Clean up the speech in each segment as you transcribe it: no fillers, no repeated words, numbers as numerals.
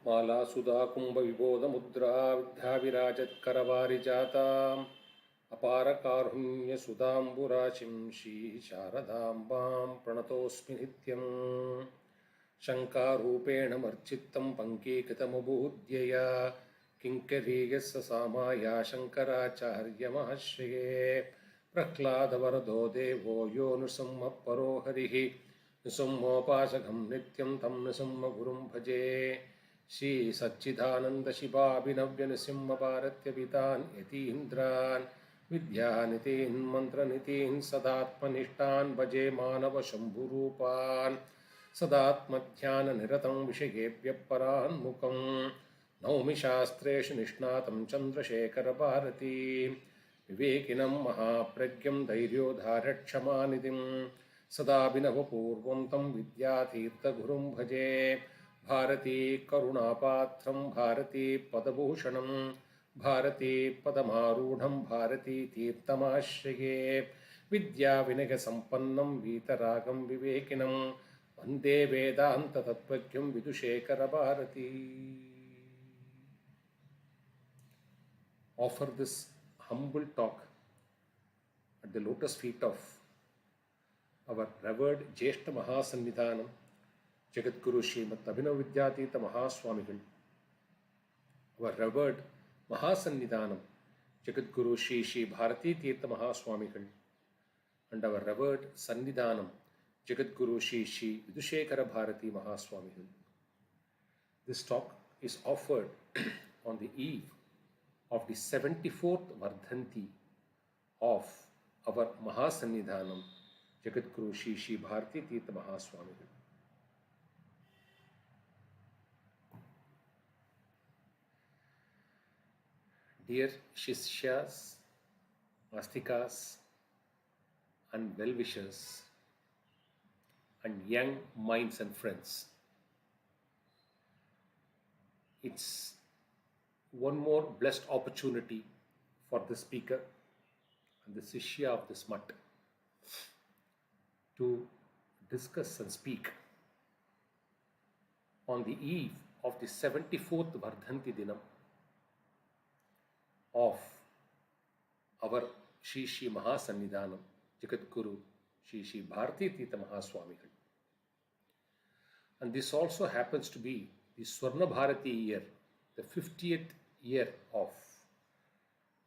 माला सुधा कुंभ विबोध मुद्रा विद्याविराजत्करवारिजाताम् अपार कारुण्य सुधाम्बुराशिं श्री शारदाम्बां प्रणतोऽस्मि नित्यम् शङ्कारूपेण मर्चित्तं पङ्कीकृतमुबुद्यया किङ्करीयस्य सामाया शङ्कराचार्यमाश्रये प्रह्लादवरदो देवो यो नृसिंहः परो हरिः नृसिंहोपासकं नित्यं तं नृसिंहगुरुं भजे श्री सच्चिदानंद शिवाभिनव्य नृसिंह भारत्य पितान् यतीन्द्रान् विद्यानितीन् मन्त्रनितीन् सदात्मनिष्ठान् भजे मानव शम्भुरूपान् सदात्मध्याननिरतं विषयेभ्यः परान्मुखं नौमि शास्त्रेषु निष्णातं चन्द्रशेखरभारती विवेकिनं महाप्रज्ञं धैर्योधारक्षमानिधिं सदाभिनवपूर्वं तं विद्यातीर्थगुरुं भजे भारती करुणापात्रं भारती पदभूषणं भारती पदमारूढं भारती तीर्थमाश्रये विद्याविनयसम्पन्नं वीतरागं विवेकिनं वन्दे वेदान्ततत्त्वज्ञं विदुशेखरभारती. Offer this humble talk at the lotus feet of our revered Jeshta Mahasannidhanam Jagadguru Srimad Abhinav Vidyatita Mahaswamigal, our revered Mahasannidhanam Jagadguru Shri Shri Bharati Tirtha Mahaswamigal, and our revered Sannidhanam Jagadguru Shri Shri Vidushekara Bharati Mahaswamigal. This talk is offered on the eve of the 74th Vardhanti of our Mahasannidhanam Jagadguru Shri Shri Bharati Tirtha Mahaswamigal. Dear Shishyas, Astikas, and well-wishers, and young minds and friends, it's one more blessed opportunity for the speaker and the Shishya of this mutt to discuss and speak on the eve of the 74th Vardhanti Dinam of our Shri Shri Mahasannidhanam Jagadguru Shri Shri Bharati Tirtha Mahaswamigal. And this also happens to be the Swarna Bharati year, the 50th year of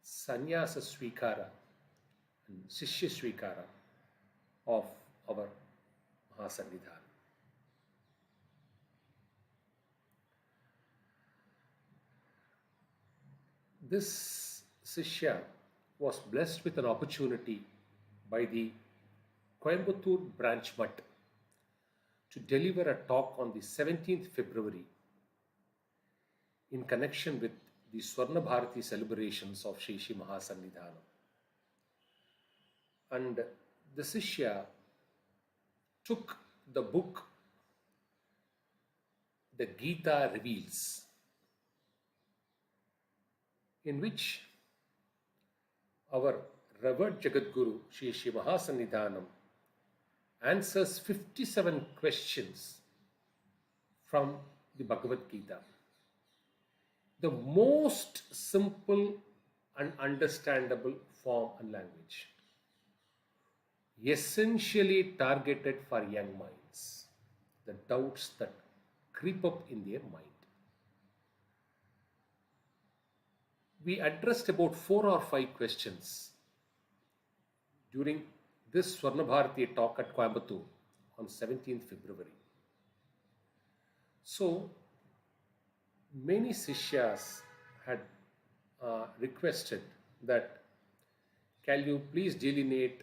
Sannyasa Svikara and Shishya Svikara of our Mahasannidhanam. This Shishya was blessed with an opportunity by the Coimbatore branch mutt to deliver a talk on the 17th February in connection with the Swarna Bharati celebrations of Shri Shri Mahasannidhanam. And the Shishya took the book The Gita Reveals, in which our revered Jagadguru Shri Shri Mahasannidhanam answers 57 questions from the Bhagavad Gita. The most simple and understandable form and language, essentially targeted for young minds, the doubts that creep up in their mind. We addressed about 4 or 5 questions during this Swarna Bharati talk at Coimbatore on 17th February. So, many Sishyas had requested that, can you please delineate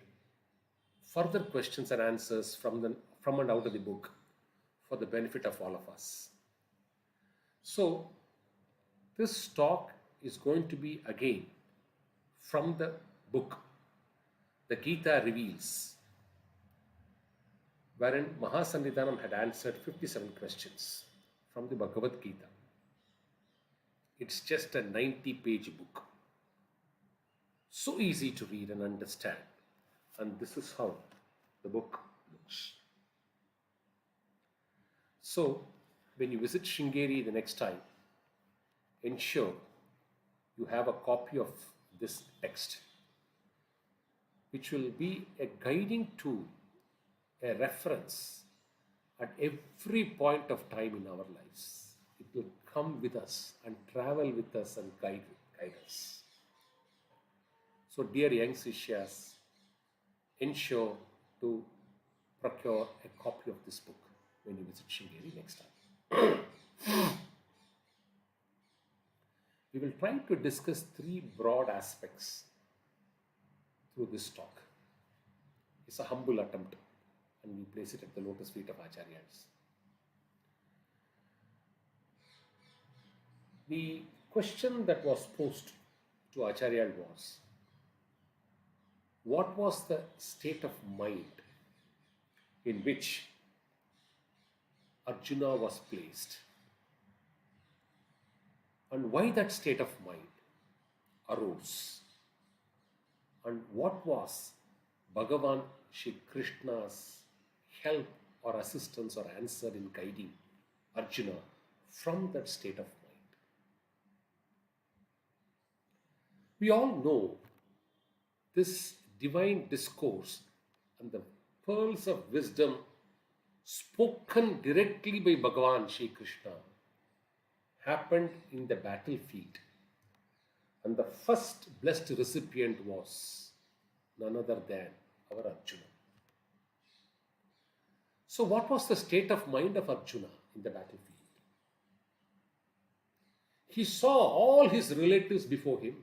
further questions and answers from and out of the book for the benefit of all of us. So, this talk is going to be again from the book The Gita Reveals, wherein Mahasannidhanam had answered 57 questions from the Bhagavad Gita. It's just a 90-page book. So easy to read and understand. And this is how the book looks. So, when you visit Sringeri the next time, ensure you have a copy of this text, which will be a guiding tool, a reference at every point of time in our lives. It will come with us and travel with us and guide us. So, dear young Sishyas, ensure to procure a copy of this book when you visit Sringeri next time. We will try to discuss three broad aspects through this talk. It's a humble attempt, and we place it at the lotus feet of Acharyas. The question that was posed to Acharya was, what was the state of mind in which Arjuna was placed, and why that state of mind arose, and what was Bhagavan Shri Krishna's help or assistance or answer in guiding Arjuna from that state of mind. We all know this divine discourse and the pearls of wisdom spoken directly by Bhagavan Shri Krishna happened in the battlefield, and the first blessed recipient was none other than our Arjuna. So, what was the state of mind of Arjuna in the battlefield? He saw all his relatives before him,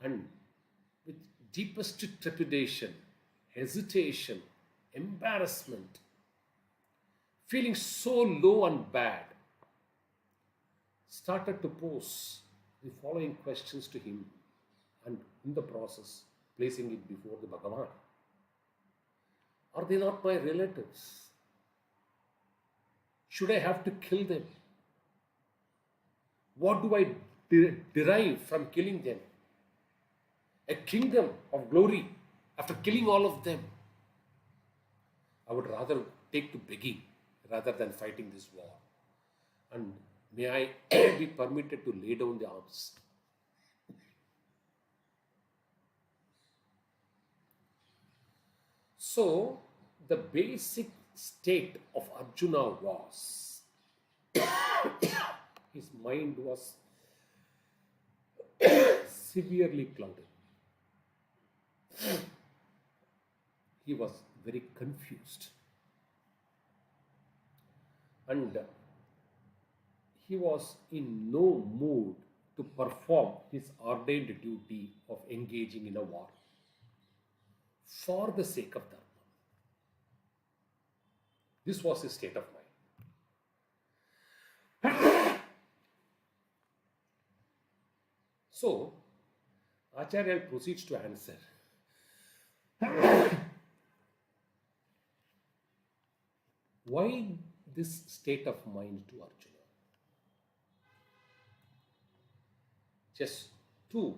and with deepest trepidation, hesitation, embarrassment, feeling so low and bad, started to pose the following questions to him, and in the process placing it before the Bhagavan. Are they not my relatives? Should I have to kill them? What do I derive from killing them? A kingdom of glory after killing all of them. I would rather take to begging rather than fighting this war. And may I be permitted to lay down the arms. So, the basic state of Arjuna was, his mind was severely clouded. He was very confused. And he was in no mood to perform his ordained duty of engaging in a war for the sake of Dharma. This was his state of mind. So, Acharya proceeds to answer. Why this state of mind to Arjuna? Just two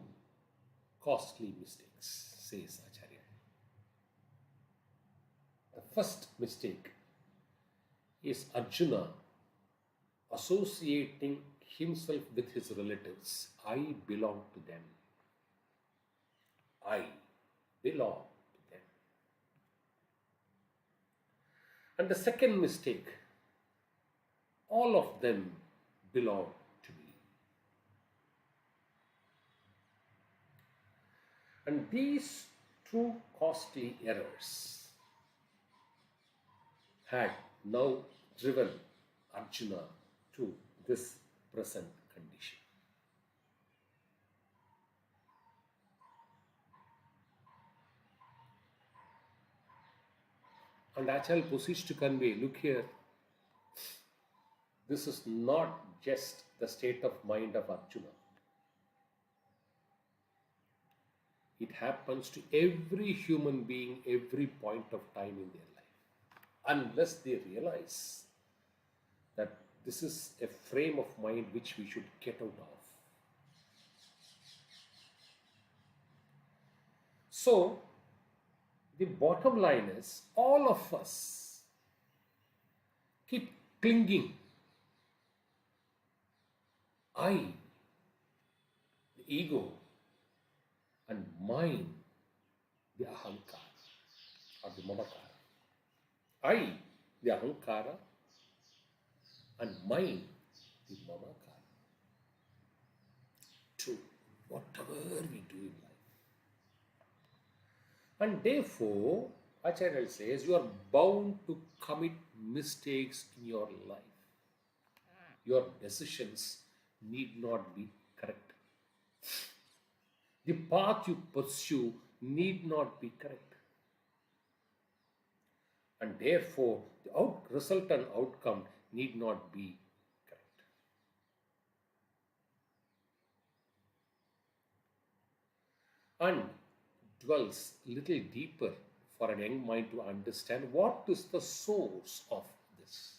costly mistakes, says Acharya. The first mistake is Arjuna associating himself with his relatives. I belong to them. I belong to them. And the second mistake, all of them belong to me. And these two costly errors had now driven Arjuna to this present condition. And Acharya proceeds to convey, look here, this is not just the state of mind of Arjuna. It happens to every human being, every point of time in their life, unless they realize that this is a frame of mind which we should get out of. So, the bottom line is, all of us keep clinging. I, the ego, and mine, the ahankara or the mamakara. I, the ahankara, and mine, the mamakara. To whatever we do in life. And therefore, Acharya says, you are bound to commit mistakes in your life. Your decisions need not be correct. The path you pursue need not be correct. And therefore, the result and outcome need not be correct. And dwells little deeper for a young mind to understand what is the source of this.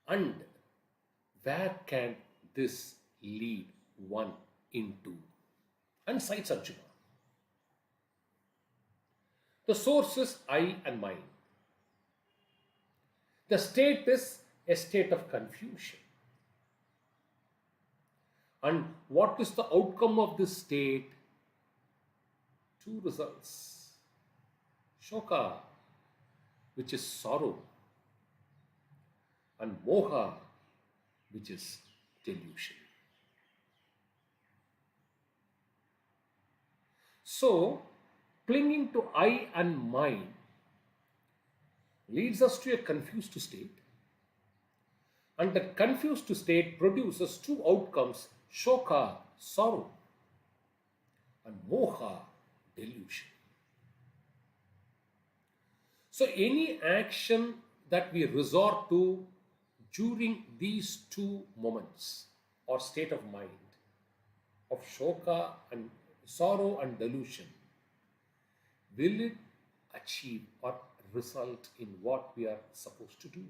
And where can this lead one into? And cites Arjuna. The source is I and mine. The state is a state of confusion. And what is the outcome of this state? Two results. Shoka, which is sorrow, and moha, which is delusion. So, clinging to I and mine leads us to a confused state, and that confused state produces two outcomes: shoka, sorrow, and moha, delusion. So, any action that we resort to during these two moments or state of mind of shoka and sorrow and delusion, will it achieve or result in what we are supposed to do?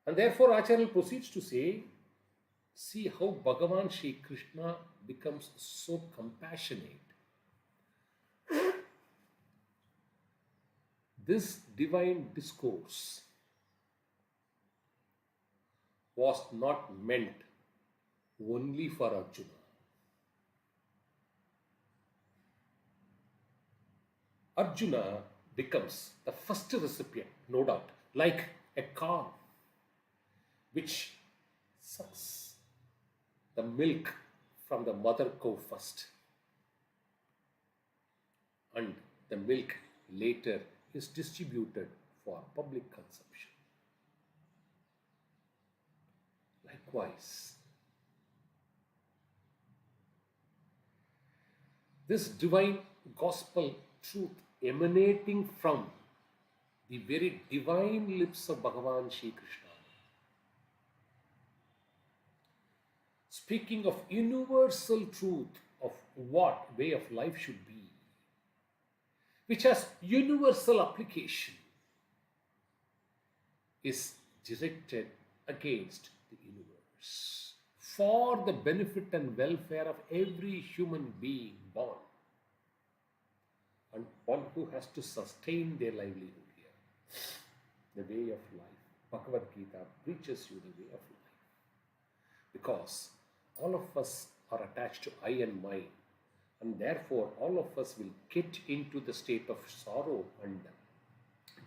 And therefore Acharya proceeds to say, see how Bhagavan Shri Krishna becomes so compassionate. This divine discourse was not meant only for Arjuna. Arjuna becomes the first recipient, no doubt, like a cow which sucks the milk from the mother cow first, and the milk later is distributed for public consumption. Likewise, this divine gospel truth emanating from the very divine lips of Bhagavan Shri Krishna, speaking of universal truth of what way of life should be, which has universal application, is directed against the universe for the benefit and welfare of every human being born and one who has to sustain their livelihood here. The way of life. Bhagavad Gita preaches you the way of life. Because all of us are attached to I and mine, and therefore all of us will get into the state of sorrow and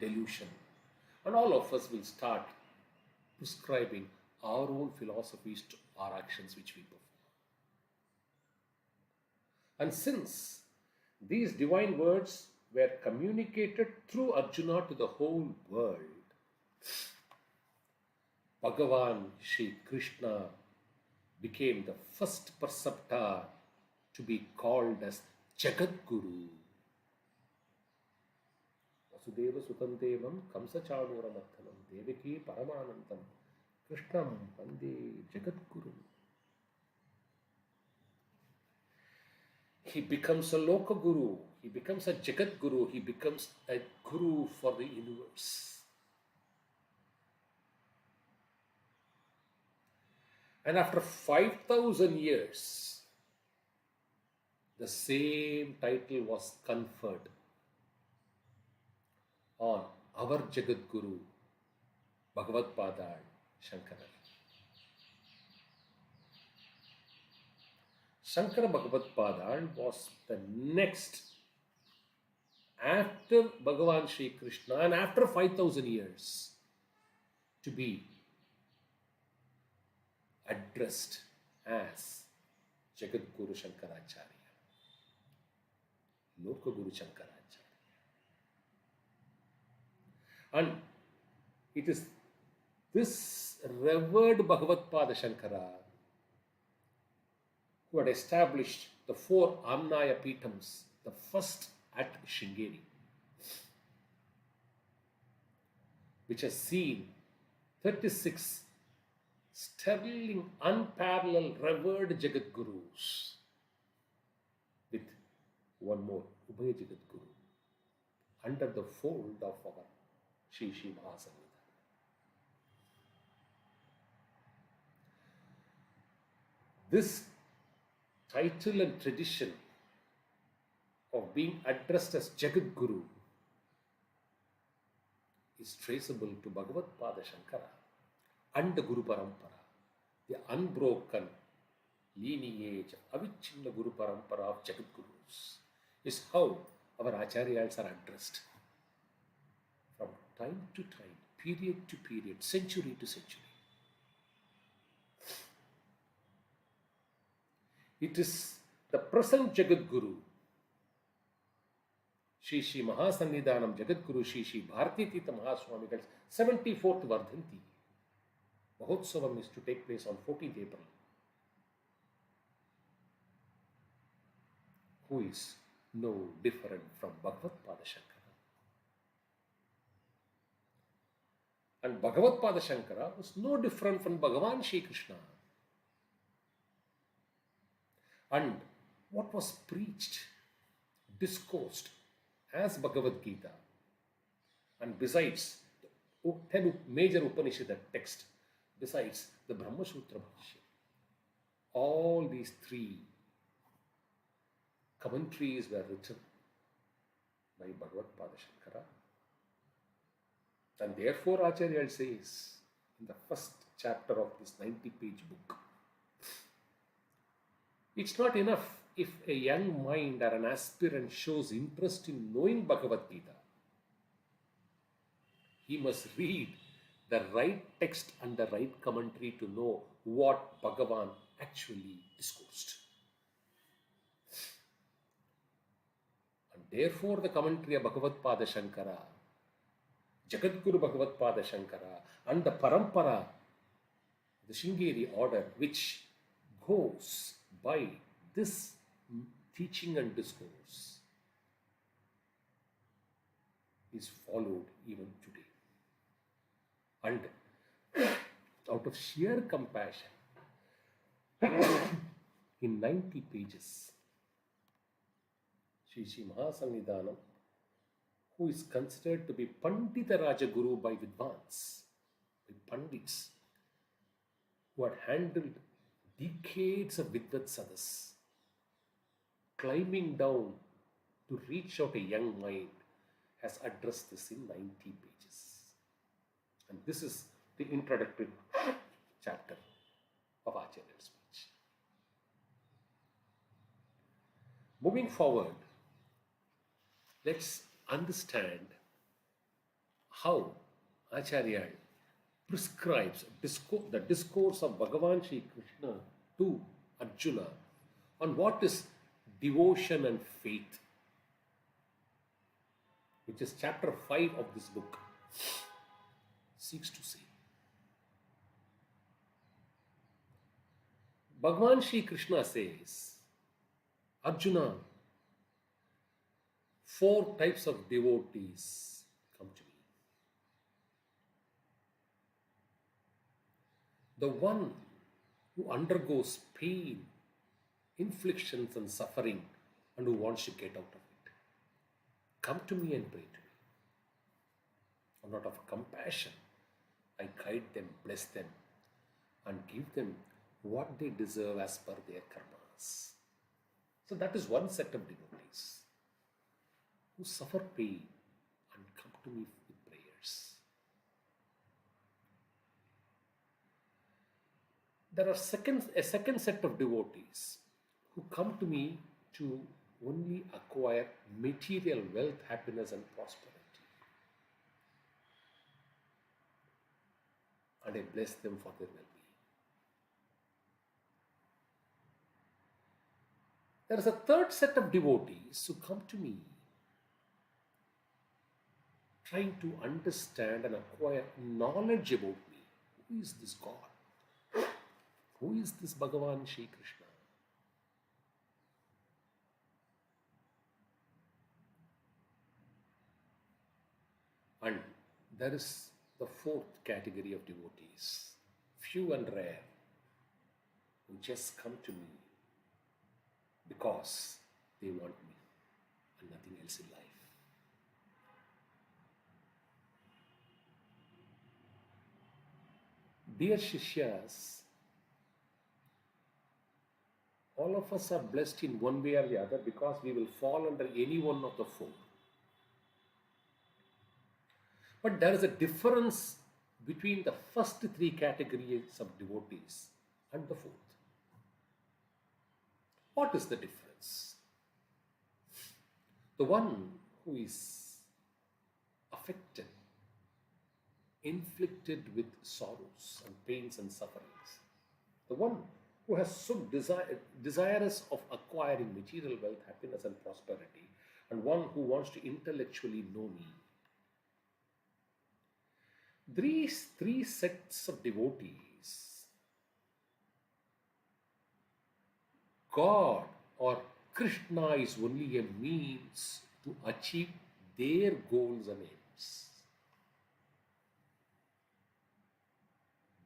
delusion, and all of us will start prescribing our own philosophies to our actions which we perform. And since these divine words were communicated through Arjuna to the whole world, Bhagavan Shri Krishna became the first preceptor to be called as Jagadguru. Vasudeva Sutandevam Kamsa Chanuramardhanam Devaki Paramanandam Krishnam Vande Jagadguru. He becomes a Loka Guru, he becomes a Jagat Guru, he becomes a Guru for the universe. And after 5,000 years, the same title was conferred on our Jagat Guru, Bhagavad Padal Shankara. Shankara Bhagavad Padal was the next after Bhagavan Sri Krishna and after 5,000 years to be addressed as Jagat Guru Shankaracharya, Loka Guru Shankaracharya. And it is this revered Bhagavad Pada Shankara who had established the 4 Amnaya Pitams, the first at Sringeri, which has seen 36 sterling, unparalleled, revered Jagat Gurus with one more Ubhaya Jagat Guru under the fold of our Shri Shri Mahasamnidha. This title and tradition of being addressed as Jagat Guru is traceable to Bhagavad Pada Shankara and the Guru Parampara, the unbroken lineage of Avichinna Guru Parampara of Jagat Gurus, is how our Acharyas are addressed from time to time, period to period, century to century. It is the present Jagat Guru, Shri Shri Mahasannidhanam Jagat Guru Shri Shri Bharati Tita Mahaswamigal's 74th Vardhanti. Mahotsavam is to take place on 14th April. Who is no different from Bhagavad Pada Shankara. And Bhagavad Pada Shankara was no different from Bhagavan Shri Krishna. And what was preached, discoursed as Bhagavad Gita, and besides the 10 major Upanishad text, besides the Brahma Sutra Bhashya, all these 3 commentaries were written by Bhagavad Pada Shankara. And therefore Acharya says in the first chapter of this 90-page book, it's not enough if a young mind or an aspirant shows interest in knowing Bhagavad Gita. He must read the right text and the right commentary to know what Bhagavan actually discoursed. And therefore the commentary of Bhagavad Pada Shankara, Jagat Guru Bhagavad Pada Shankara, and the Parampara, the Sringeri order, which goes by this teaching and discourse, is followed even today. And out of sheer compassion, in 90 pages, Shri Shri Mahasannidhanam, who is considered to be Pandita Raja Guru by Vidvans, by Pandits, who had handled decades of Vidvat Sadas, climbing down to reach out a young mind, has addressed this in 90 pages. And this is the introductory chapter of Acharya's speech. Moving forward, let's understand how Acharya prescribes the discourse of Bhagavan Sri Krishna to Arjuna on what is devotion and faith, which is chapter 5 of this book, seeks to say. Bhagavan Sri Krishna says, Arjuna, 4 types of devotees come to me. The one who undergoes pain, inflictions and suffering, and who wants to get out of it. Come to me and pray to me. And out of compassion, I guide them, bless them, and give them what they deserve as per their karmas. So that is one set of devotees who suffer pain and come to me with prayers. There are a second set of devotees who come to me to only acquire material wealth, happiness, and prosperity. And I bless them for their well-being. There is a third set of devotees who come to me trying to understand and acquire knowledge about me. Who is this God? Who is this Bhagavan Shri Krishna? And there is the fourth category of devotees, few and rare, who just come to me because they want me and nothing else in life. Dear Shishyas, all of us are blessed in one way or the other because we will fall under any one of the four. But there is a difference between the first three categories of devotees and the fourth. What is the difference? The one who is affected, inflicted with sorrows and pains and sufferings, the one who has so desirous of acquiring material wealth, happiness, and prosperity, and one who wants to intellectually know me. These three sets of devotees, God or Krishna is only a means to achieve their goals and aims.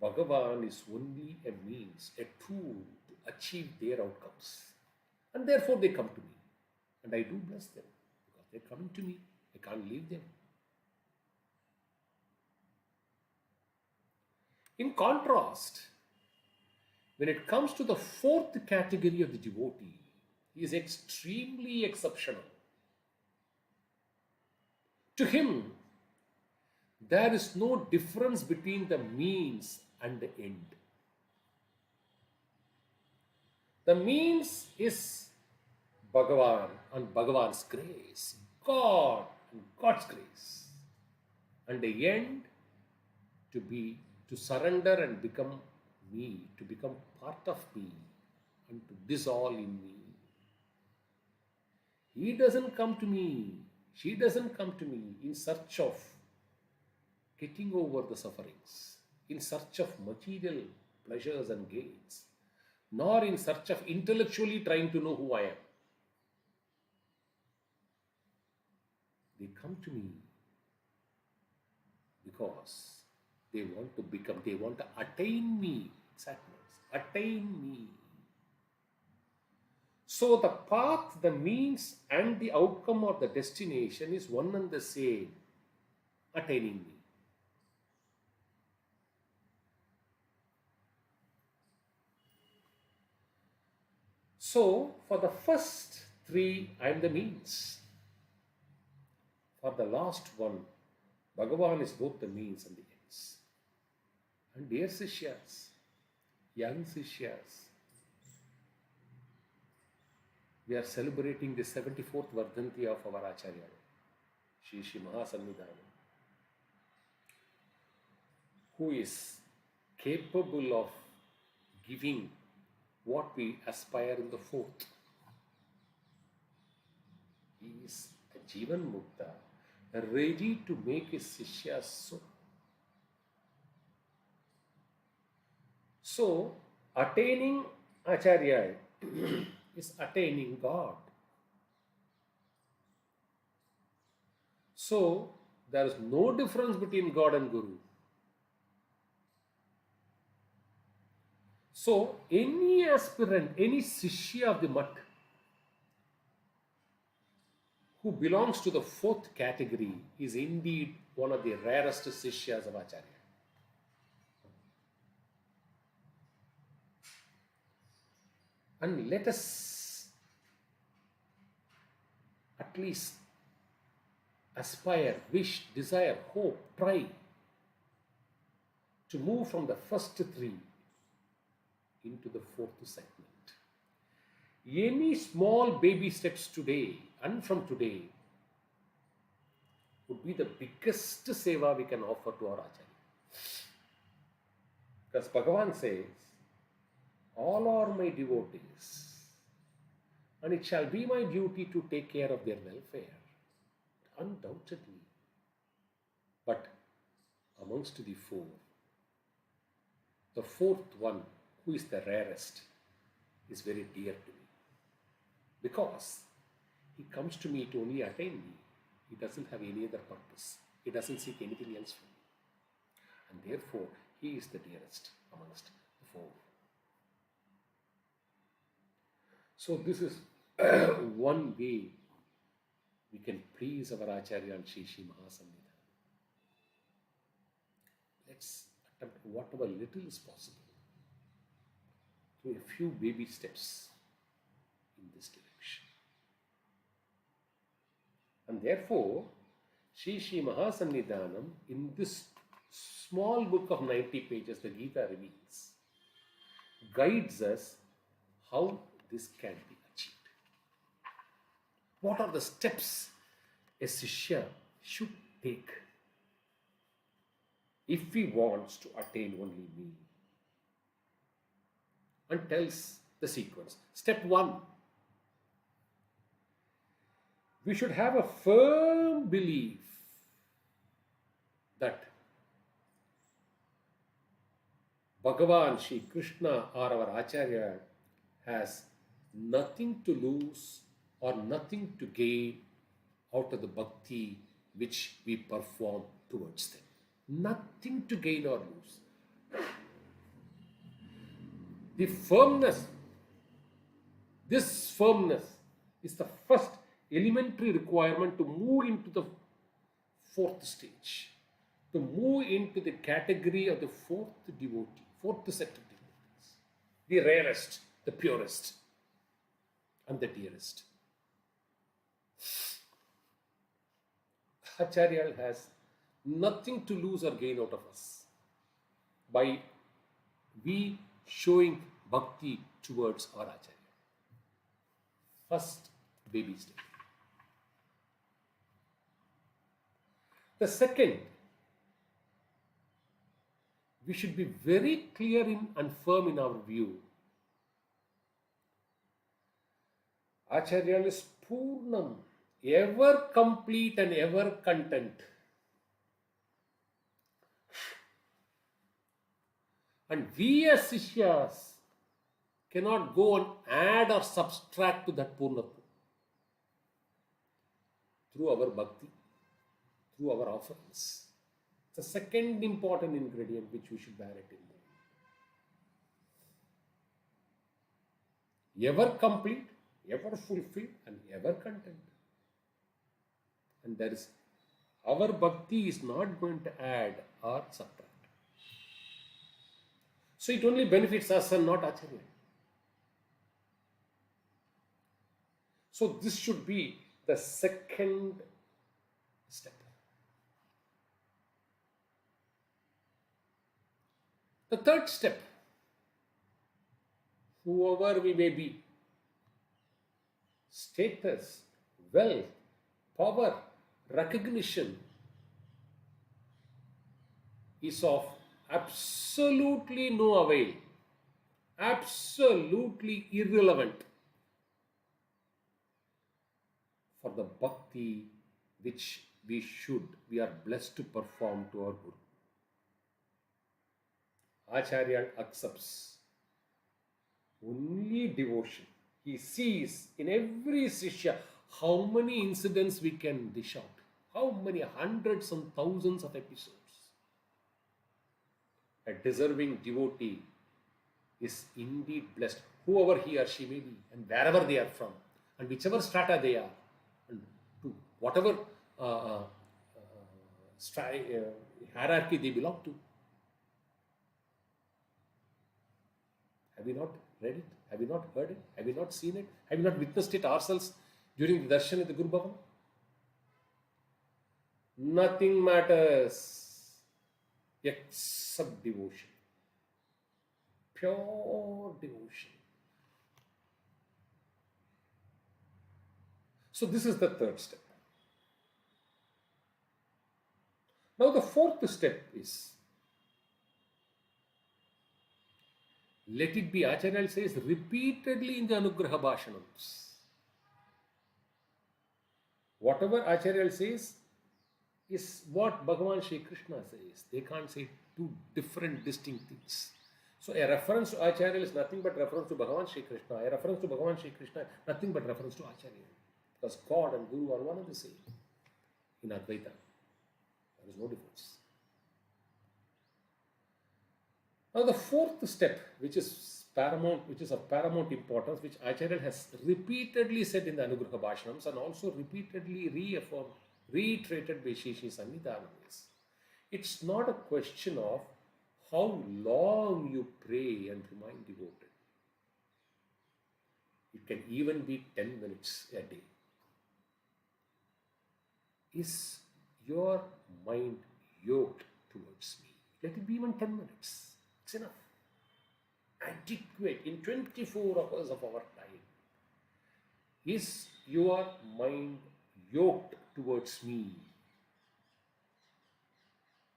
Bhagavan is only a means, a tool to achieve their outcomes. And therefore they come to me. And I do bless them because they're coming to me. I can't leave them. In contrast, when it comes to the fourth category of the devotee, he is extremely exceptional. To him, there is no difference between the means and the end. The means is Bhagavan and Bhagavan's grace, God and God's grace. And the end to surrender and become me, to become part of me and to dissolve in me. He doesn't come to me, she doesn't come to me in search of getting over the sufferings, in search of material pleasures and gains, nor in search of intellectually trying to know who I am. They come to me because they want to attain me, attain me. So the path, the means, and the outcome or the destination is one and the same, attaining me. So, for the first three, I am the means. For the last one, Bhagavan is both the means and the ends. And dear Sishyas, young Sishyas, we are celebrating the 74th Vardhanti of our Acharya, Shri Shri Mahasannidhanam, who is capable of giving what we aspire in the fourth. He is a Jivan Mukta, ready to make his Sishyas so. So, attaining Acharya is attaining God. So, there is no difference between God and Guru. So, any aspirant, any Sishya of the Mat who belongs to the fourth category is indeed one of the rarest Sishyas of Acharya. And let us at least aspire, wish, desire, hope, try to move from the first three into the fourth segment. Any small baby steps today and from today would be the biggest seva we can offer to our Acharya. Because Bhagavan says, all are my devotees, and it shall be my duty to take care of their welfare. Undoubtedly. But amongst the four, the fourth one, who is the rarest, is very dear to me. Because he comes to me to only attain me. He doesn't have any other purpose. He doesn't seek anything else from me. And therefore, he is the dearest amongst the four. So this is one way we can please our Acharya and Shri Mahasannidhanam. Let's attempt whatever little is possible through a few baby steps in this direction. And therefore, Shri Mahasannidhanam, in this small book of 90 pages, the Gita reveals, guides us how this can be achieved. What are the steps a Shishya should take if he wants to attain only me? And tells the sequence. Step 1. We should have a firm belief that Bhagavan, Shri Krishna or our Acharya has nothing to lose or nothing to gain out of the bhakti which we perform towards them. Nothing to gain or lose. The firmness, this firmness is the first elementary requirement to move into the fourth stage, to move into the category of the fourth devotee, fourth set of devotees, the rarest, the purest, and the dearest. Acharya has nothing to lose or gain out of us by we showing bhakti towards our Acharya. First baby step. The second, we should be very clear and firm in our view. Acharya is Purnam, ever complete and ever content. And we as Sishyas cannot go and add or subtract to that Purnatva through our bhakti, through our offerings. It's the second important ingredient which we should bear it in mind. Ever complete, ever fulfilled, and ever content. And there is, our bhakti is not going to add or subtract. So it only benefits us and not Acharya. So this should be the second step. The third step, whoever we may be, status, wealth, power, recognition is of absolutely no avail, absolutely irrelevant for the bhakti which we are blessed to perform to our Guru. Acharya accepts only devotion. He sees in every Sishya how many incidents we can dish out, how many hundreds and thousands of episodes. A deserving devotee is indeed blessed, whoever he or she may be, and wherever they are from, and whichever strata they are, and to whatever hierarchy they belong to. Have we not read it? Have we not heard it? Have we not seen it? Have we not witnessed it ourselves during the darshan at the Guru Bhavan? Nothing matters except devotion. Pure devotion. So this is the third step. Now the fourth step is, let it be, Acharya says repeatedly in the Anugraha Bhashanams. Whatever Acharya says is what Bhagavan Shri Krishna says. They can't say two different distinct things. So a reference to Acharya is nothing but reference to Bhagavan Shri Krishna. A reference to Bhagavan Shri Krishna, nothing but reference to Acharya. Because God and Guru are one and the same in Advaita. There is no difference. Now the fourth step, which is paramount, which is of paramount importance, which Acharya has repeatedly said in the Anugraha Bhashanams and also repeatedly reiterated by Shri Sannidhanam, is, it's not a question of how long you pray and remain devoted. It can even be 10 minutes a day. Is your mind yoked towards me? Let it be even 10 minutes. It's enough. Adequate in 24 hours of our time. Is your mind yoked towards me?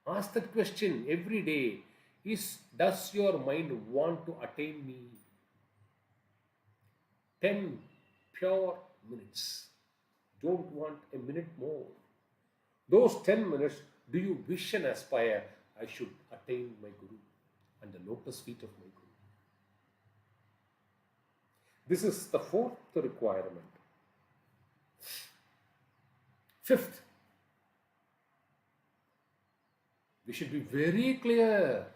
Ask that question every day. Does your mind want to attain me? 10 pure minutes. Don't want a minute more. Those 10 minutes, do you wish and aspire, I should attain my Guru and the lotus feet of my Guru? This is the fourth requirement. Fifth, we should be very clear.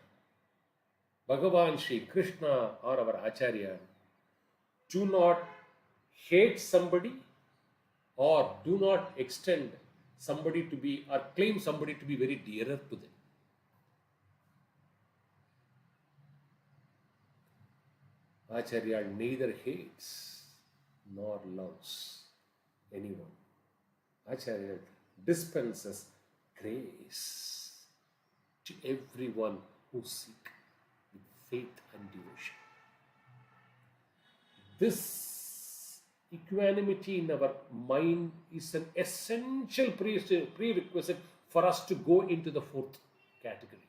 Bhagavan Shri Krishna or our Acharya do not hate somebody or do not extend somebody to be or claim somebody to be very dearer to them. Acharya neither hates nor loves anyone. Acharya dispenses grace to everyone who seek with faith and devotion. This equanimity in our mind is an essential prerequisite for us to go into the fourth category.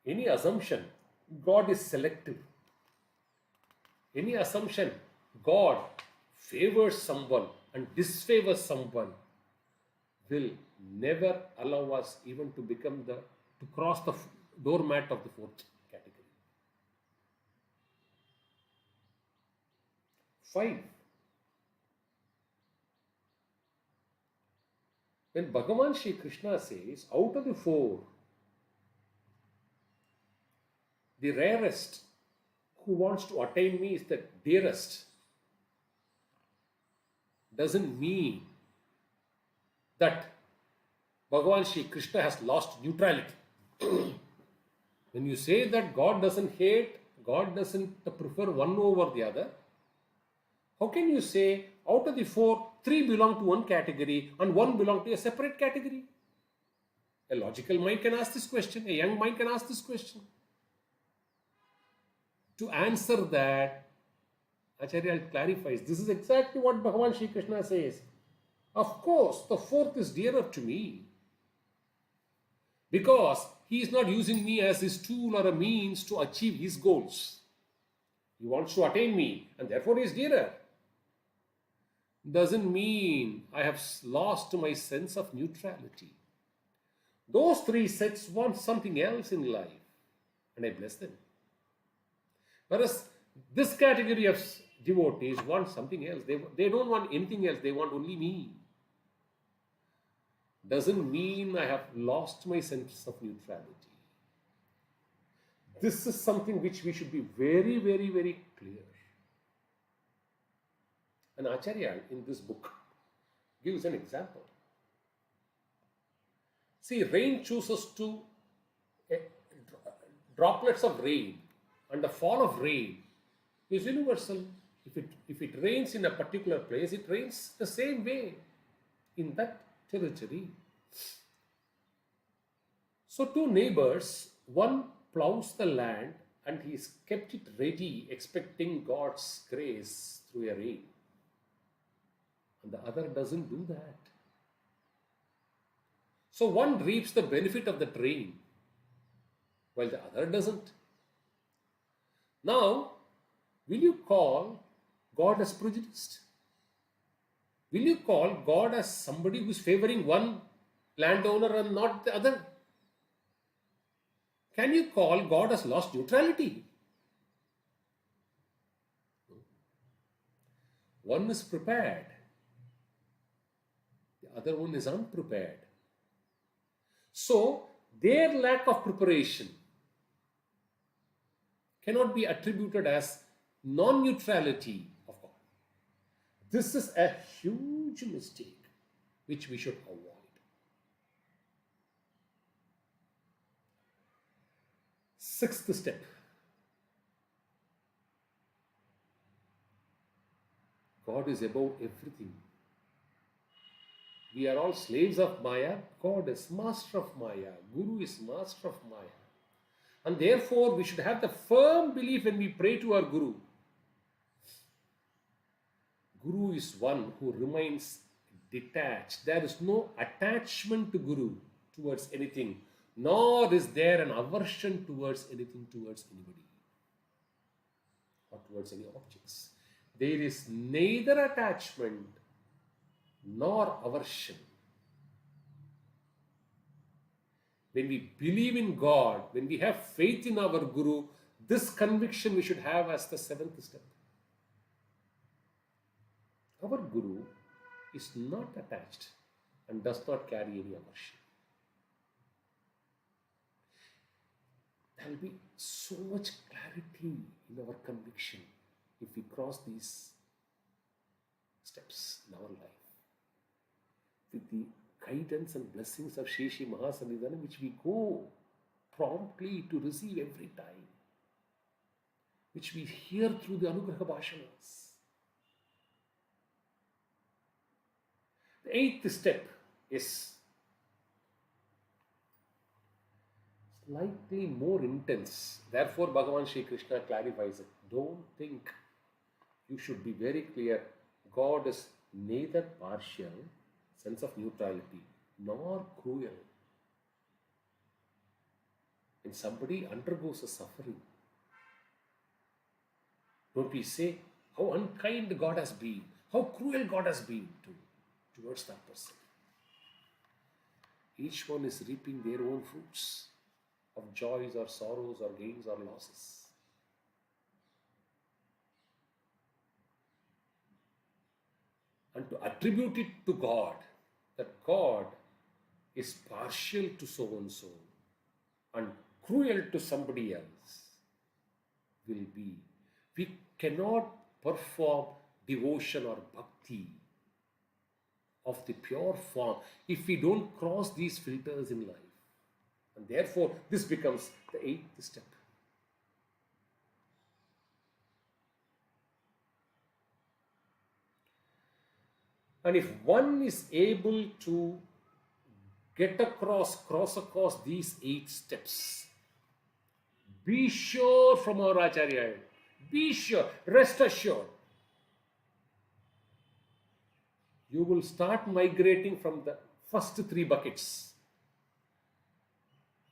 Any assumption God is selective, any assumption God favors someone and disfavors someone will never allow us even to cross the doormat of the fourth category. 5. When Bhagavan Shri Krishna says, out of the 4, the rarest who wants to attain me is the dearest, doesn't mean that Bhagavan Shri Krishna has lost neutrality. When you say that God doesn't hate, God doesn't prefer one over the other, how can you say out of the 4, 3 belong to one category and 1 belong to a separate category? A logical mind can ask this question, a young mind can ask this question. To answer that, Acharya clarifies, this is exactly what Bhagavan Shri Krishna says. Of course, the 4th is dearer to me because he is not using me as his tool or a means to achieve his goals. He wants to attain me and therefore he is dearer. Doesn't mean I have lost my sense of neutrality. Those 3 sets want something else in life and I bless them. Whereas this category of devotees want something else. They don't want anything else. They want only me. Doesn't mean I have lost my sense of neutrality. This is something which we should be very, very, very clear. And Acharya in this book gives an example. See, rain chooses to, droplets of rain and the fall of rain is universal. If it rains in a particular place, it rains the same way in that territory. So two neighbors, one plows the land and he's kept it ready, expecting God's grace through a rain. And the other doesn't do that. So one reaps the benefit of the rain, while the other doesn't. Now, will you call God as prejudiced? Will you call God as somebody who's favoring one landowner and not the other? Can you call God as lost neutrality? One is prepared, the other one is unprepared. So, their lack of preparation cannot be attributed as non-neutrality of God. This is a huge mistake which we should avoid. Sixth step. God is above everything. We are all slaves of Maya. God is master of Maya. Guru is master of Maya. And therefore, we should have the firm belief when we pray to our Guru. Guru is one who remains detached. There is no attachment to Guru towards anything, nor is there an aversion towards anything, towards anybody, or towards any objects. There is neither attachment nor aversion. When we believe in God, when we have faith in our Guru, this conviction we should have as the seventh step. Our Guru is not attached and does not carry any aversion. There will be so much clarity in our conviction if we cross these steps in our life. With the guidance and blessings of Shri Shri Mahasannidhanam, which we go promptly to receive every time, which we hear through the Anugraha Bhashanas. The eighth step is slightly more intense. Therefore, Bhagavan Shri Krishna clarifies it. Don't think. You should be very clear. God is neither partial, sense of neutrality, nor cruel. When somebody undergoes a suffering, don't we say how unkind God has been, how cruel God has been towards that person. Each one is reaping their own fruits of joys or sorrows or gains or losses. And to attribute it to God, that God is partial to so and so and cruel to somebody else, will be. We cannot perform devotion or bhakti of the pure form if we don't cross these filters in life. And therefore, this becomes the eighth step. And if one is able to cross across these 8 steps, be sure from our Acharya, be sure, rest assured, you will start migrating from the first 3 buckets,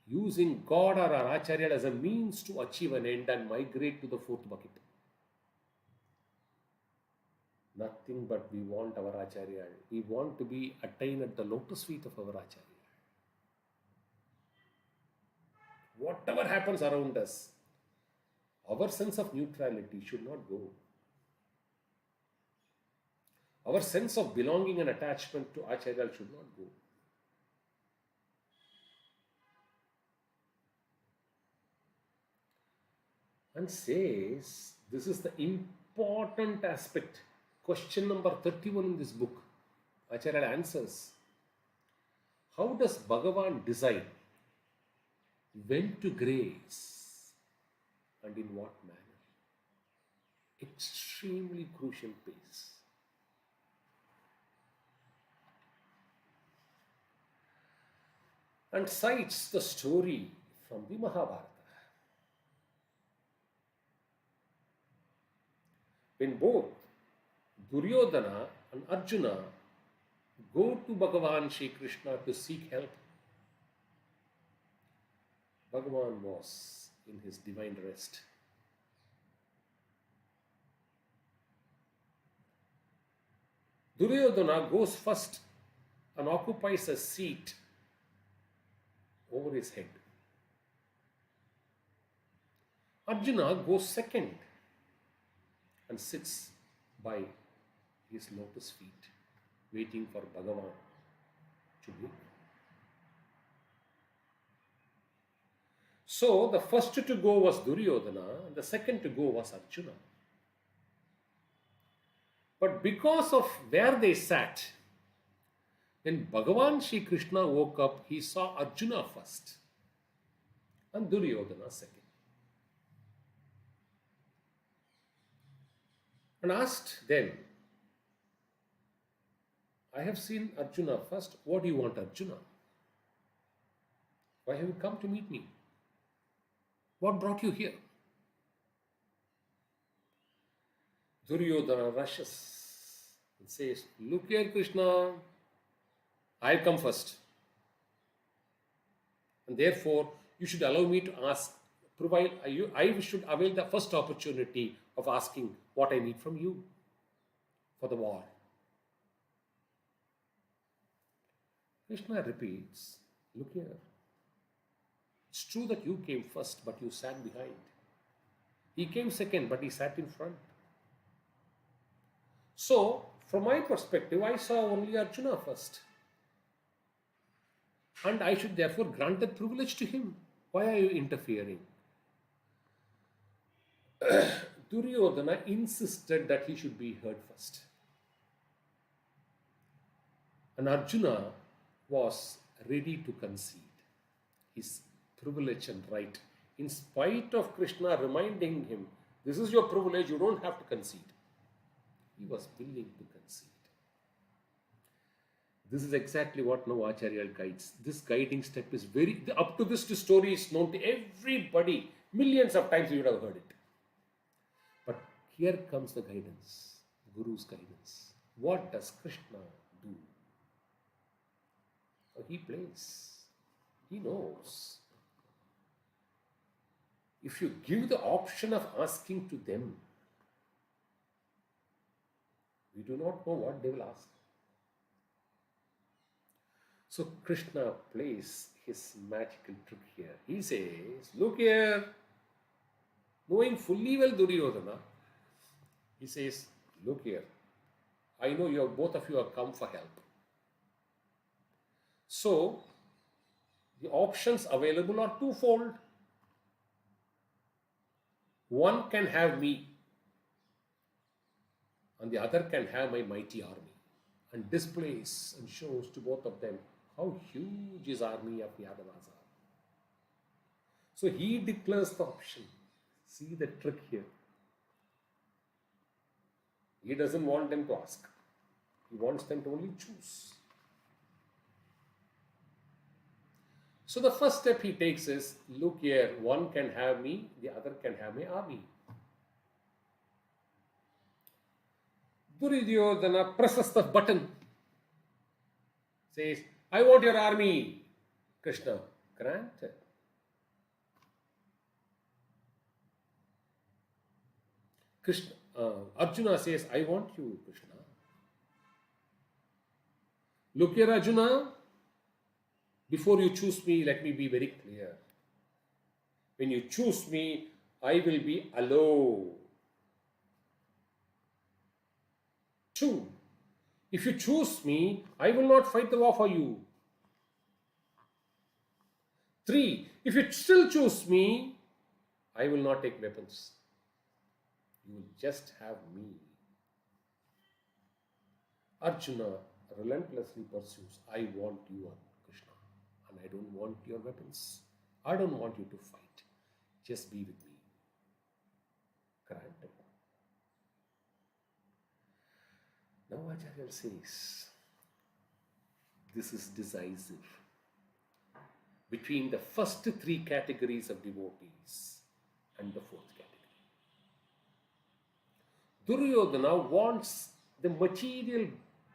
using God or our Acharya as a means to achieve an end and migrate to the 4th bucket. Nothing but we want our Acharya. We want to be attained at the lotus feet of our Acharya. Whatever happens around us, our sense of neutrality should not go. Our sense of belonging and attachment to Acharya should not go. And says, this is the important aspect. Question number 31 in this book. Acharya answers, how does Bhagavan decide when to grace and in what manner? extremely crucial pace. And cites the story from the Mahabharata. When both Duryodhana and Arjuna go to Bhagavan Shri Krishna to seek help, Bhagavan was in his divine rest. Duryodhana goes first and occupies a seat over his head. Arjuna goes second and sits by his lotus feet, waiting for Bhagavan to be. So the first to go was Duryodhana and the second to go was Arjuna. But because of where they sat, when Bhagavan Shri Krishna woke up, he saw Arjuna first and Duryodhana second. And asked them, I have seen Arjuna first. What do you want, Arjuna? Why have you come to meet me? What brought you here? Duryodhana rushes and says, look here, Krishna, I have come first. And therefore, you should allow me to ask, I should avail the first opportunity of asking what I need from you for the war. Krishna repeats, look here. It's true that you came first, but you sat behind. He came second, but he sat in front. So, from my perspective, I saw only Arjuna first. And I should therefore grant that privilege to him. Why are you interfering? Duryodhana insisted that he should be heard first. And Arjuna was ready to concede his privilege and right, in spite of Krishna reminding him, this is your privilege, you don't have to concede. He was willing to concede. This is exactly what now Acharya guides. This guiding step is up to this story is known to everybody. Millions of times you would have heard it. But here comes the guidance, Guru's guidance. What does Krishna do? He plays. He knows. If you give the option of asking to them, we do not know what they will ask. So Krishna plays his magical trick here. He says, look here, knowing fully well Duryodhana, he says, look here, I know both of you have come for help. So, the options available are twofold. One can have me, and the other can have my mighty army, and displays and shows to both of them how huge his army of Yadavas are. So he declares the option. See the trick here. He doesn't want them to ask. He wants them to only choose. So the first step he takes is, look here, one can have me, the other can have my army. Duryodhana presses the button, says, I want your army. Krishna, granted. Arjuna says, I want you, Krishna. Look here, Arjuna. Before you choose me, let me be very clear. When you choose me, I will be alone. 2. If you choose me, I will not fight the war for you. 3. If you still choose me, I will not take weapons. You will just have me. Arjuna relentlessly pursues, I want you, Krishna, and I don't want your weapons. I don't want you to fight. Just be with me. Granted. Now Acharya says, this is decisive between the first three categories of devotees and the fourth category. Duryodhana wants the material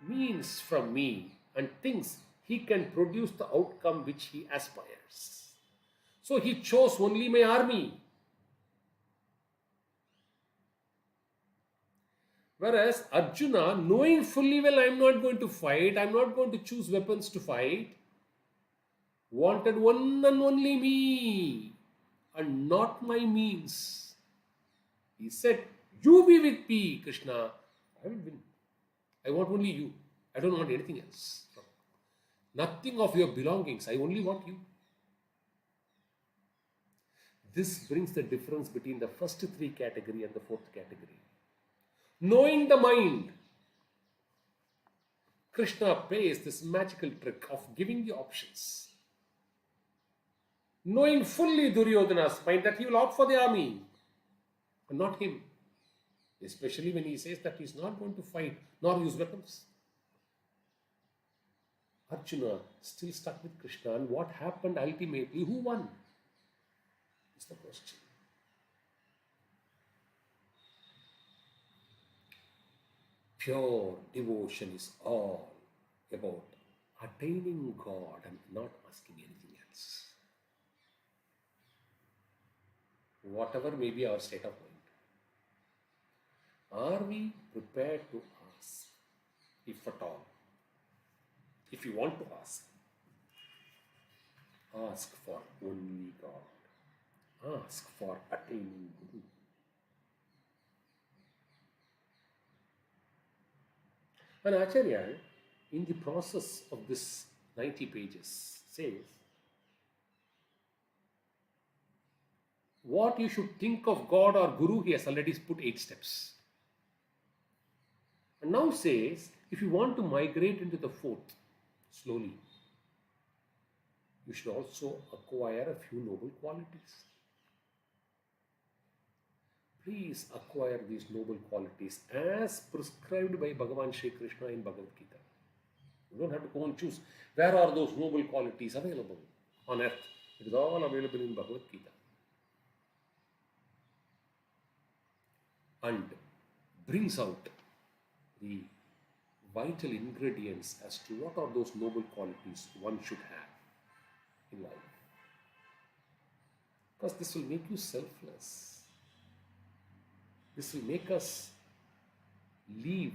means from me and thinks he can produce the outcome which he aspires. So he chose only my army. Whereas Arjuna, knowing fully well I am not going to fight, I am not going to choose weapons to fight, wanted one and only me and not my means. He said, you be with me, Krishna. I will win. I want only you. I don't want anything else. Nothing of your belongings. I only want you. This brings the difference between the first three category and the fourth category. Knowing the mind, Krishna plays this magical trick of giving the options. Knowing fully Duryodhana's mind that he will opt for the army, but not him. Especially when he says that he is not going to fight nor use weapons. Arjuna still stuck with Krishna, and what happened ultimately? Who won? Is the question. Pure devotion is all about attaining God and not asking anything else. Whatever may be our state of mind, are we prepared to ask, if at all? If you want to ask for only God. Ask for attaining Guru. And Acharya, in the process of this 90 pages, says, what you should think of God or Guru, he has already put 8 steps. And now says, if you want to migrate into the fourth, slowly, you should also acquire a few noble qualities. Please acquire these noble qualities as prescribed by Bhagavan Shri Krishna in Bhagavad Gita. You don't have to go and choose where are those noble qualities available on earth. It is all available in Bhagavad Gita. And brings out the vital ingredients as to what are those noble qualities one should have in life. Because this will make you selfless. This will make us leave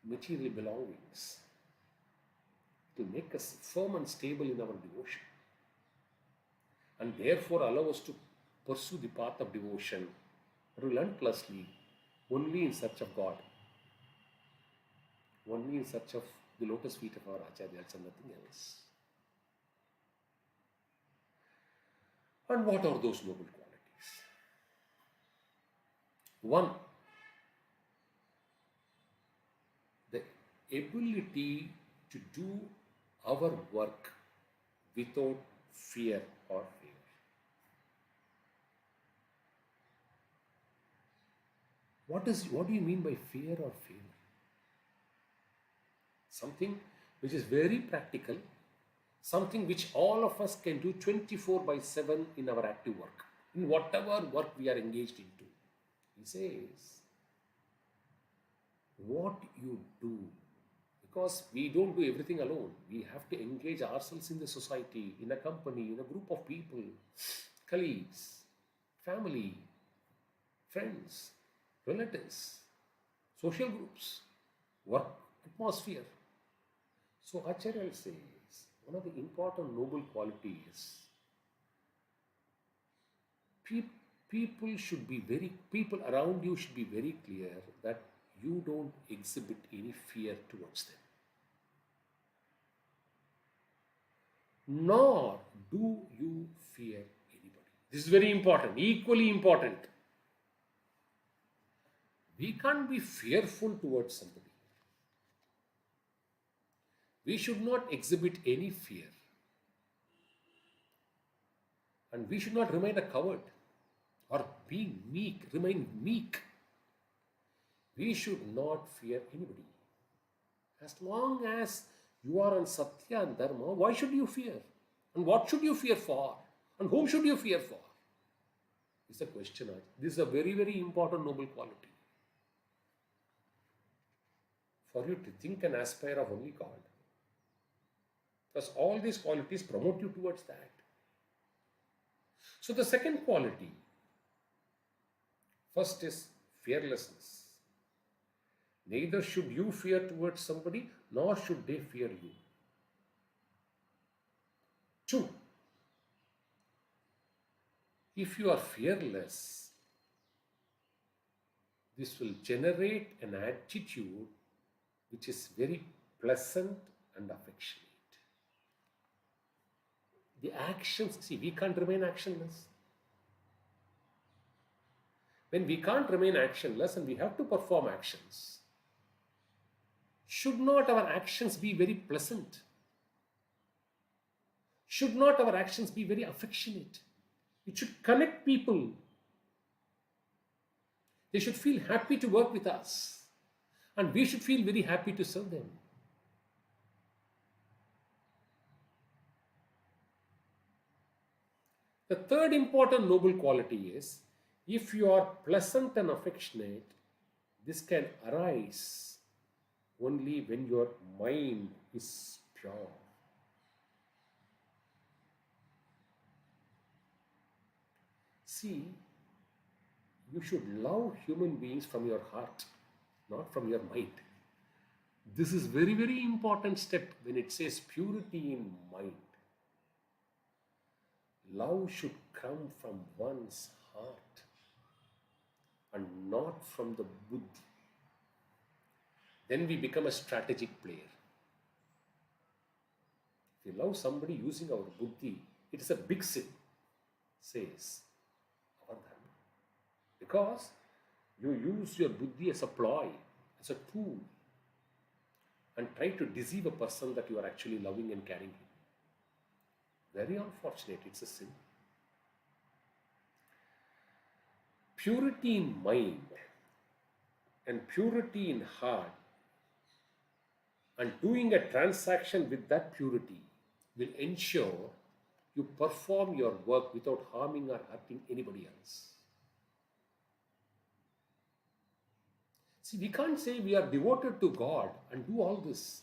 material belongings. It will make us firm and stable in our devotion. And therefore allow us to pursue the path of devotion relentlessly, only in search of God. Only in search of the lotus feet of our acharyas and nothing else. And what are those noble qualities? One, the ability to do our work without fear or favor. What do you mean by fear or favor? Something which is very practical, something which all of us can do 24/7 in our active work, in whatever work we are engaged into. He says, what you do, because we don't do everything alone. We have to engage ourselves in the society, in a company, in a group of people, colleagues, family, friends, relatives, social groups, work atmosphere. So Acharya says, one of the important noble qualities, people around you should be very clear that you don't exhibit any fear towards them. Nor do you fear anybody. This is very important, equally important. We can't be fearful towards somebody. We should not exhibit any fear. And we should not remain a coward or being meek, remain meek. We should not fear anybody. As long as you are on Satya and Dharma, why should you fear? And what should you fear for? And whom should you fear for? It's a question. This is a very, very important noble quality. For you to think and aspire of only God. Because all these qualities promote you towards that. So the second quality, first is fearlessness. Neither should you fear towards somebody, nor should they fear you. 2, if you are fearless, this will generate an attitude which is very pleasant and affectionate. The actions, see, we can't remain actionless. When we can't remain actionless and we have to perform actions, should not our actions be very pleasant? Should not our actions be very affectionate? It should connect people. They should feel happy to work with us. And we should feel very happy to serve them. The third important noble quality is, if you are pleasant and affectionate, this can arise only when your mind is pure. See, you should love human beings from your heart, not from your mind. This is very, very important step when it says purity in mind. Love should come from one's heart and not from the buddhi. Then we become a strategic player. If we love somebody using our buddhi, it is a big sin, says our Dharma. Because you use your buddhi as a ploy, as a tool, and try to deceive a person that you are actually loving and caring him. Very unfortunate, it's a sin. Purity in mind and purity in heart and doing a transaction with that purity will ensure you perform your work without harming or hurting anybody else. See, we can't say we are devoted to God and do all this.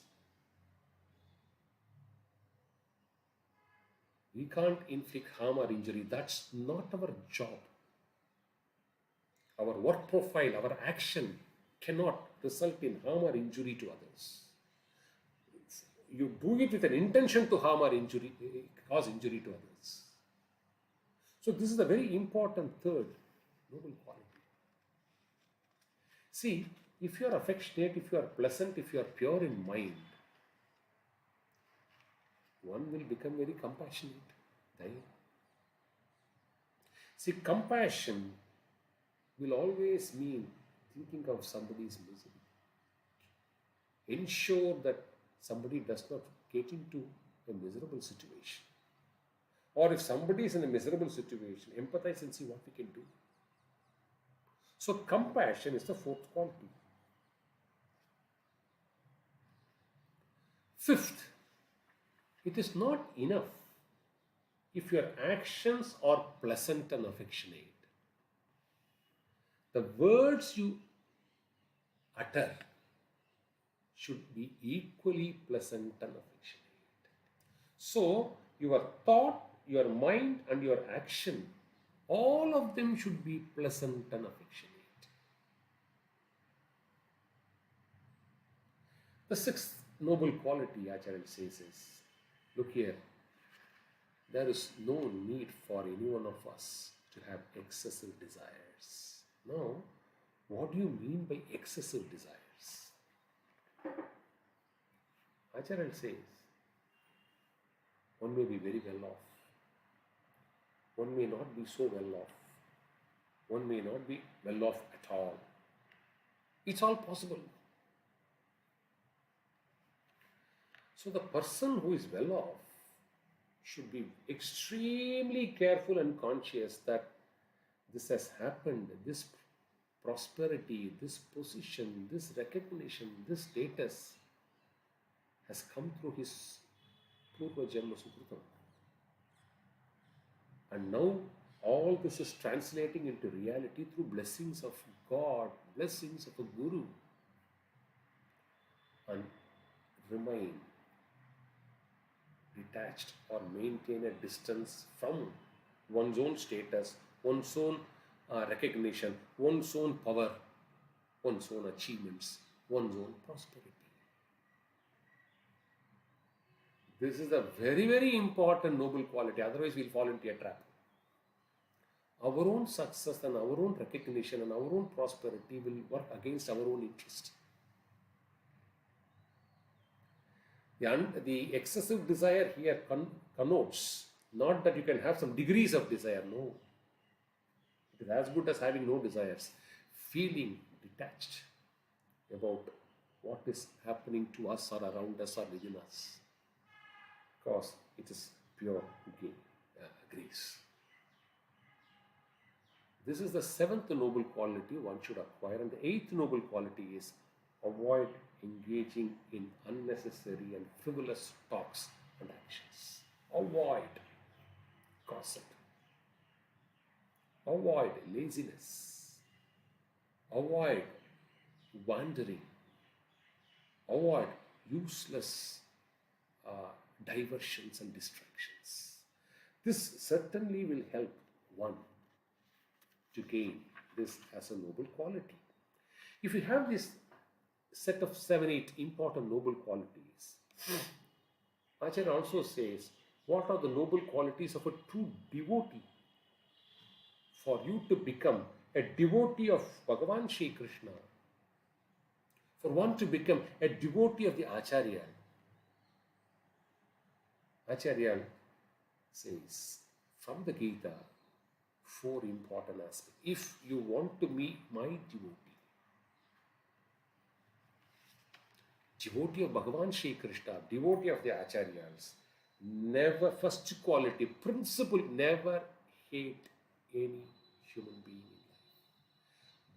We can't inflict harm or injury. That's not our job. Our work profile, our action cannot result in harm or injury to others. You do it with an intention to harm or cause injury to others. So this is a very important third noble quality. See, if you are affectionate, if you are pleasant, if you are pure in mind, one will become very compassionate. See, compassion will always mean thinking of somebody's misery. Ensure that somebody does not get into a miserable situation. Or if somebody is in a miserable situation, empathize and see what we can do. So compassion is the fourth quality. Fifth, it is not enough if your actions are pleasant and affectionate. The words you utter should be equally pleasant and affectionate. So your thought, your mind and your action, all of them should be pleasant and affectionate. The sixth noble quality, Acharya says, is, look here, there is no need for any one of us to have excessive desires. Now, what do you mean by excessive desires? Acharya says, one may be very well off. One may not be so well off. One may not be well off at all. It's all possible. So the person who is well off should be extremely careful and conscious that this has happened, this prosperity, this position, this recognition, this status has come through his Purva Janma Sukritam. And now all this is translating into reality through blessings of God, blessings of a Guru. And remain detached or maintain a distance from one's own status, one's own recognition, one's own power, one's own achievements, one's own prosperity. This is a very, very important noble quality, otherwise we'll fall into a trap. Our own success and our own recognition and our own prosperity will work against our own interest. The excessive desire here connotes not that you can have some degrees of desire, no. It is as good as having no desires. Feeling detached about what is happening to us or around us or within us. Because it is pure grace. This is the seventh noble quality one should acquire. And the eighth noble quality is avoid engaging in unnecessary and frivolous talks and actions. Avoid gossip. Avoid laziness. Avoid wandering. Avoid useless diversions and distractions. This certainly will help one to gain this as a noble quality. If you have this set of 7-8 important noble qualities, Acharya also says, what are the noble qualities of a true devotee? For you to become a devotee of Bhagavan Shri Krishna, for one to become a devotee of the Acharya, Acharya says from the Gita 4 important aspects. If you want to meet my devotee of Bhagavan Shri Krishna, devotee of the Acharyas, never, first quality, principle, never hate any human being in life.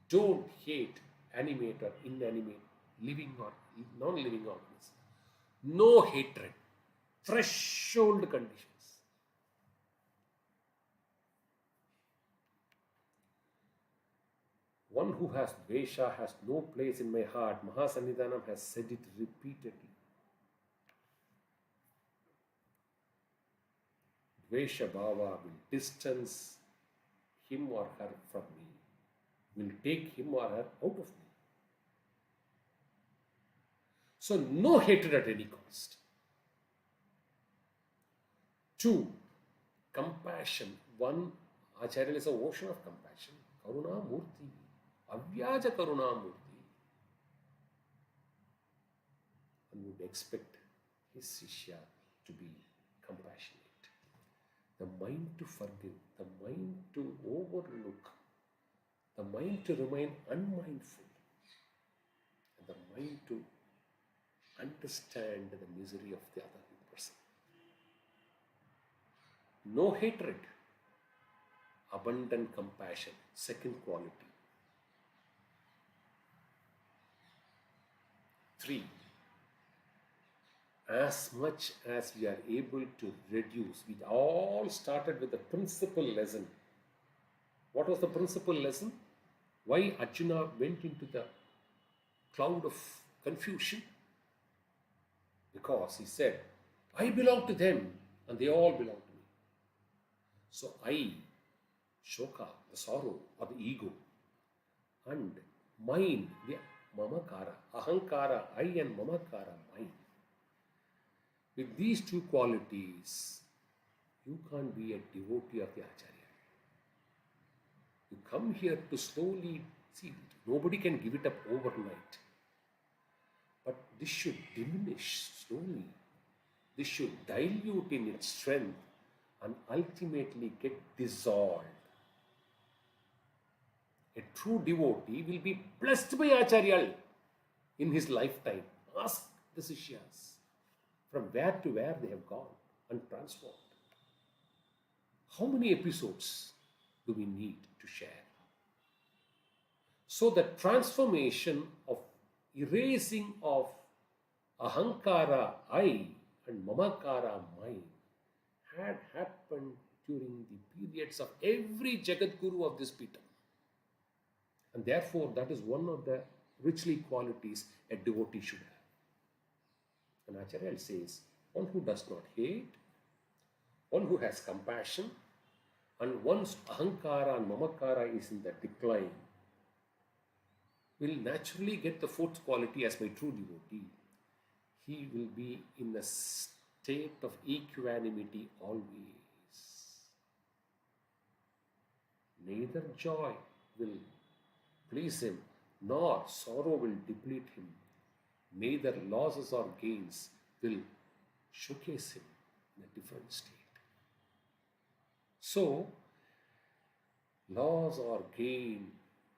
Don't hate animate or inanimate, living or non-living organisms. No hatred. Threshold conditions. One who has dvesha has no place in my heart. Mahasannidhanam has said it repeatedly. Dvesha bhava will distance him or her from me, will take him or her out of me. So no hatred at any cost. 2, compassion. One, Acharya is an ocean of compassion. Karuna Murti. Avyaja Karuna Murti. One would expect his Shishya to be compassionate. The mind to forgive, the mind to overlook, the mind to remain unmindful, and the mind to understand the misery of the other person. No hatred, abundant compassion, second quality. 3, as much as we are able to reduce, we all started with the principal lesson. What was the principal lesson? Why Arjuna went into the cloud of confusion? Because he said, I belong to them and they all belong to me. So I, shoka, the sorrow or the ego, and mine, the mamakara, ahankara, I and mamakara, mine. With these 2 qualities, you can't be a devotee of the Acharya. You come here to slowly see, nobody can give it up overnight. But this should diminish slowly. This should dilute in its strength and ultimately get dissolved. A true devotee will be blessed by Acharya in his lifetime. Ask the Sishyas from where to where they have gone and transformed. How many episodes do we need to share? So the transformation of erasing of ahankara, I, and mamakara, mine, had happened during the periods of every Jagat Guru of this Pita. And therefore, that is one of the richly qualities a devotee should have. And Acharya says, one who does not hate, one who has compassion, and one's ahankara and mamakara is in the decline, will naturally get the fourth quality as my true devotee. He will be in a state of equanimity always. Neither joy will please him, nor sorrow will deplete him. Neither losses or gains will showcase him in a different state. So, loss or gain,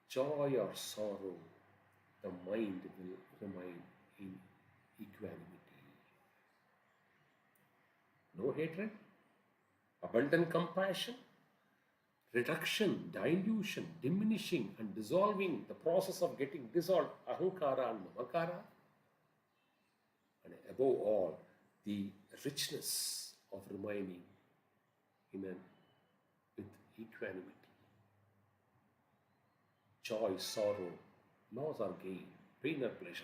joy or sorrow, the mind will remain in equanimity. No hatred, abundant compassion, reduction, dilution, diminishing and dissolving, the process of getting dissolved, ahankara and mamakara, and above all, the richness of remaining with equanimity. Joy, sorrow, loss or gain, pain or pleasure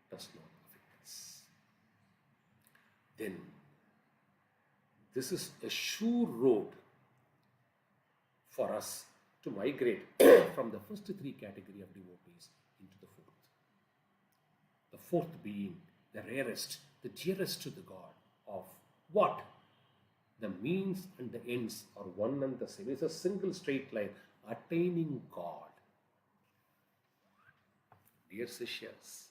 does not affect us. Then, this is a sure road for us to migrate from the first three category of devotees into the fourth. The fourth being the rarest, the dearest to the God of what? The means and the ends are one and the same. It's a single straight line, attaining God. Dear Sishyas,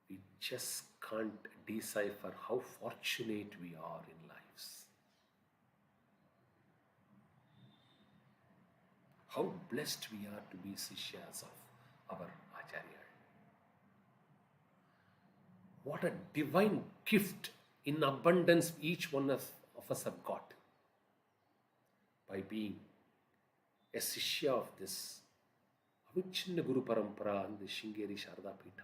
we just can't decipher how fortunate we are in lives. How blessed we are to be Sishyas of our Acharya. What a divine gift in abundance each one of us have got by being a Sishya of this Avichinna Guru Parampara and the Shringeri Sharada Pita.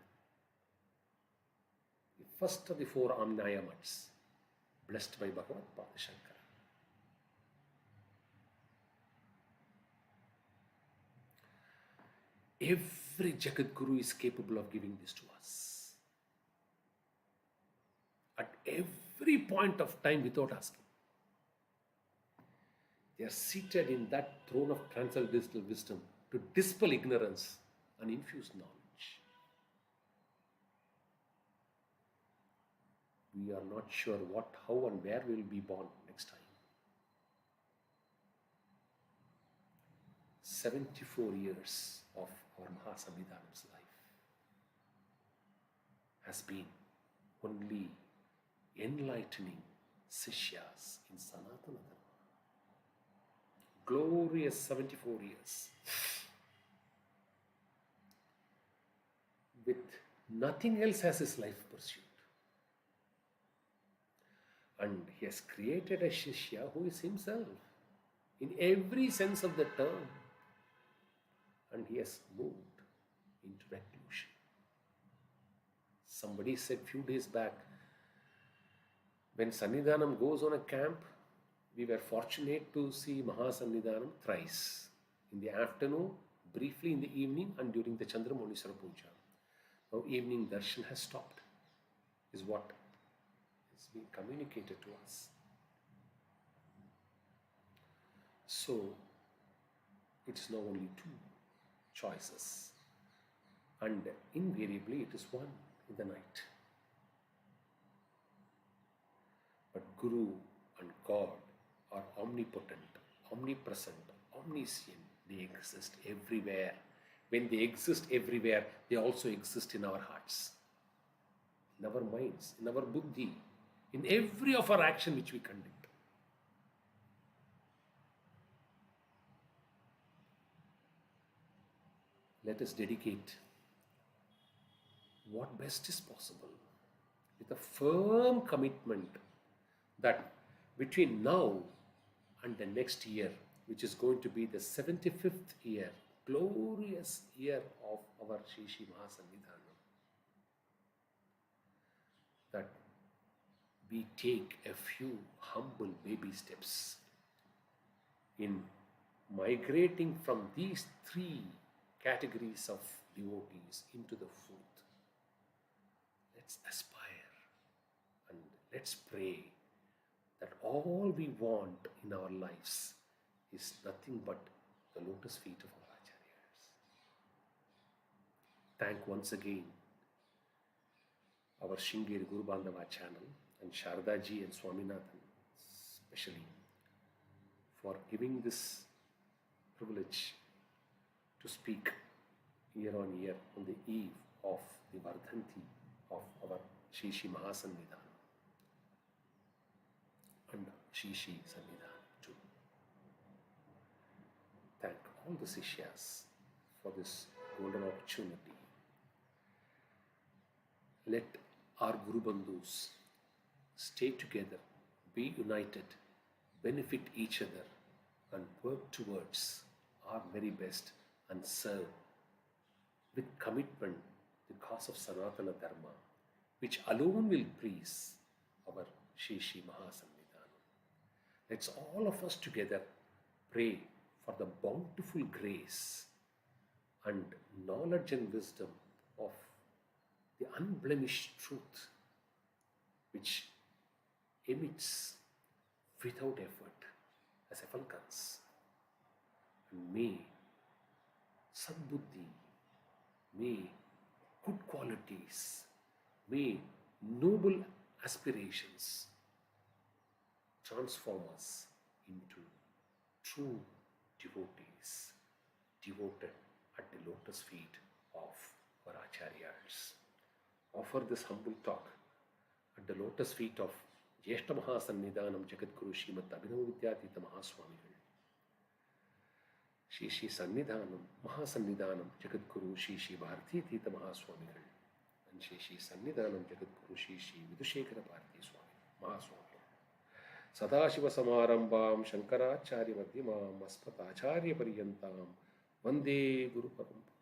The first of the four Amnaya Mats, blessed by Bhagavad Padashankara. Every Jagat Guru is capable of giving this to us. At every point of time without asking. They are seated in that throne of transcendental wisdom to dispel ignorance and infuse knowledge. We are not sure what, how and where we will be born next time. 74 years of our Mahasamidhanam's life has been only enlightening Sishyas in Sanatana Dharma. Glorious 74 years. With nothing else as his life pursuit. And he has created a Shishya who is himself in every sense of the term. And he has moved into reclusion. Somebody said few days back, when Sannidhanam goes on a camp, we were fortunate to see Mahasannidhanam thrice. In the afternoon, briefly in the evening, and during the Chandramoniswara Puja. Now evening darshan has stopped, is what is being communicated to us. So, it is now only two choices. And invariably it is one in the night. But Guru and God are omnipotent, omnipresent, omniscient. They exist everywhere. When they exist everywhere, they also exist in our hearts, in our minds, in our buddhi, in every of our action which we conduct. Let us dedicate what best is possible with a firm commitment that between now and the next year, which is going to be the 75th year, glorious year of our Shri Shri Mahasannidhanam, that we take a few humble baby steps in migrating from these three categories of devotees into the fourth. Let's aspire and let's pray that all we want in our lives is nothing but the lotus feet of our acharyas. Thank once again our Shringeri Guru Bandhava channel and Shardaji and Swaminathan especially for giving this privilege to speak year on year on the eve of the Vardhanti of our Shri Shri Mahasannidhanam and Shri Shri Sannidhanam too. Thank all the Sishyas for this golden opportunity. Let our Guru Bandhus stay together, be united, benefit each other and work towards our very best and serve with commitment the cause of Sanatana Dharma, which alone will please our Shri Shri Mahasannidhanam. Let's all of us together pray for the bountiful grace and knowledge and wisdom of the unblemished truth which emits without effort as effulgence. And may Sadbuddhi, may good qualities, may noble aspirations transform us into true devotees, devoted at the lotus feet of our acharyas. Offer this humble talk at the lotus feet of Jyeshta Mahasannidhanam Jagadguru Srimad Abhinava Vidyatita Mahaswamigal. Shri Shri Sannidhanam Mahasannidhanam Jagadguru Shri Shri Bharati Tita Mahaswamigal and Shri Shri Sannidhanam Jagadguru Shri Shri Vidushekara Bharati Swami Mahaswamigal. Sadashiva Samarambam Shankaracharya Madhyamam Aspat Acharya Paryantam Vande Guru Parampara.